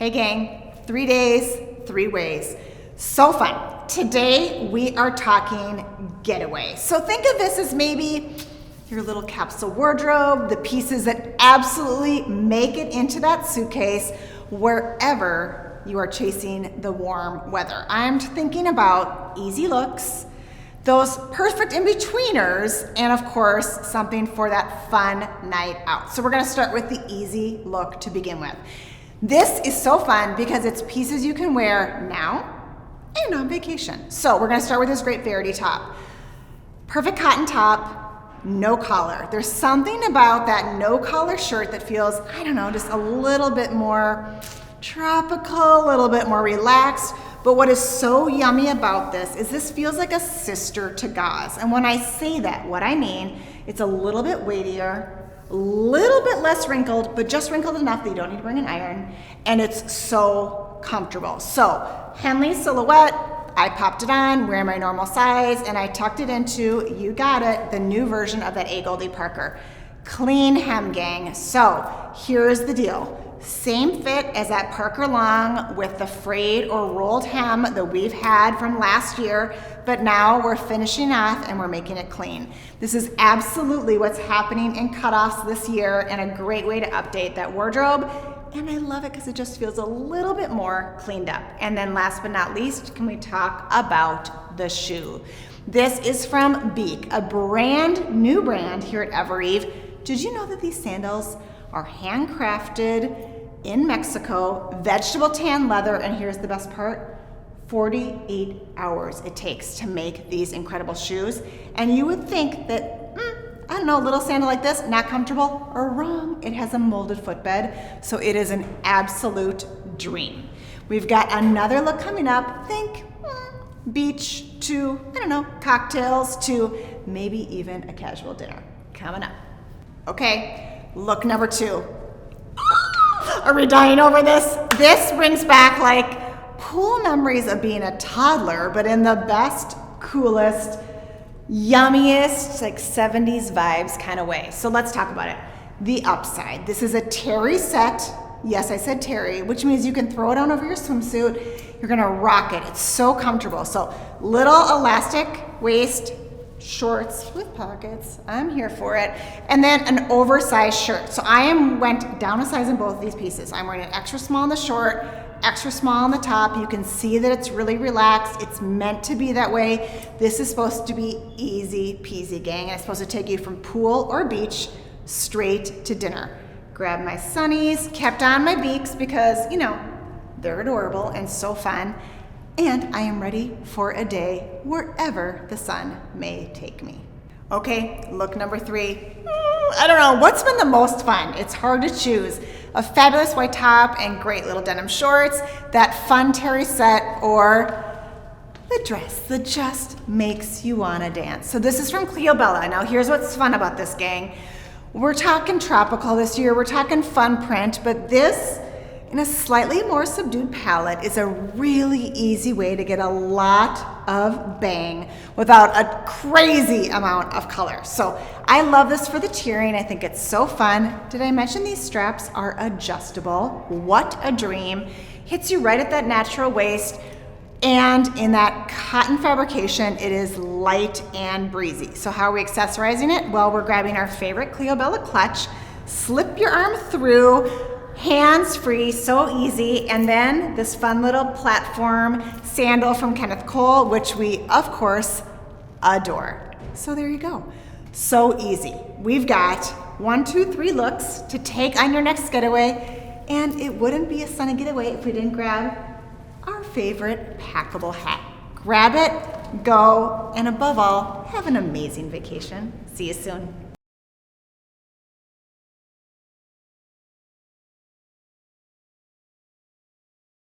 Hey gang, 3 days, 3 ways. So fun. Today we are talking getaway. So think of this as maybe your little capsule wardrobe, the pieces that absolutely make it into that suitcase wherever you are chasing the warm weather. I'm thinking about easy looks, those perfect in-betweeners, and of course, something for that fun night out. So we're gonna start with the easy look to begin with. This is so fun because it's pieces you can wear now and on vacation. So we're gonna start with this great Verity top. Perfect cotton top, no collar. There's something about that no collar shirt that feels, I don't know, just a little bit more tropical, a little bit more relaxed. But what is so yummy about this feels like a sister to gauze. And when I say that, what I mean, it's a little bit weightier, a little bit less wrinkled, but just wrinkled enough that you don't need to bring an iron, and it's so comfortable. So, Henley silhouette, I popped it on, wearing my normal size, and I tucked it into, you got it, the new version of that A. Goldie Parker. Clean hem, gang. So, here's the deal. Same fit as that Parker long with the frayed or rolled hem that we've had from last year, but now we're finishing off and we're making it clean. This is absolutely what's happening in cutoffs this year and a great way to update that wardrobe. And I love it because it just feels a little bit more cleaned up. And then last but not least, can we talk about the shoe? This is from Beak, a brand new brand here at Evereve. Did you know that these sandals are handcrafted in Mexico, vegetable tan leather, and here's the best part, 48 hours it takes to make these incredible shoes. And you would think that, I don't know, a little sandal like this, not comfortable, or wrong. It has a molded footbed, so it is an absolute dream. We've got another look coming up. Think beach to, I don't know, cocktails to maybe even a casual dinner coming up. Okay, look number 2. Are we dying over this? This brings back like cool memories of being a toddler, but in the best, coolest, yummiest, like 70s vibes kind of way. So let's talk about it. The upside. This is a terry set. Yes, I said terry, which means you can throw it on over your swimsuit. You're gonna rock it. It's so comfortable. So little elastic waist, shorts with pockets, I'm here for it, and then an oversized shirt. So went down a size in both of these pieces. I'm wearing an extra small on the short, extra small on the top. You can see that it's really relaxed. It's meant to be that way. This is supposed to be easy peasy, gang, and it's supposed to take you from pool or beach straight to dinner. Grabbed my sunnies, kept on my Beaks because, you know, they're adorable and so fun. And I am ready for a day wherever the sun may take me. Okay, look number 3. I don't know, what's been the most fun? It's hard to choose. A fabulous white top and great little denim shorts, that fun terry set, or the dress that just makes you wanna dance. So this is from Cleo Bella. Now here's what's fun about this, gang. We're talking tropical this year, we're talking fun print, but this, in a slightly more subdued palette, is a really easy way to get a lot of bang without a crazy amount of color. So I love this for the tiering. I think it's so fun. Did I mention these straps are adjustable? What a dream. Hits you right at that natural waist. And in that cotton fabrication, it is light and breezy. So how are we accessorizing it? Well, we're grabbing our favorite Cleo Bella clutch, slip your arm through, hands-free, so easy, and then this fun little platform sandal from Kenneth Cole, which we, of course, adore. So there you go. So easy. We've got 1, 2, 3 looks to take on your next getaway, and it wouldn't be a sunny getaway if we didn't grab our favorite packable hat. Grab it, go, and above all, have an amazing vacation. See you soon.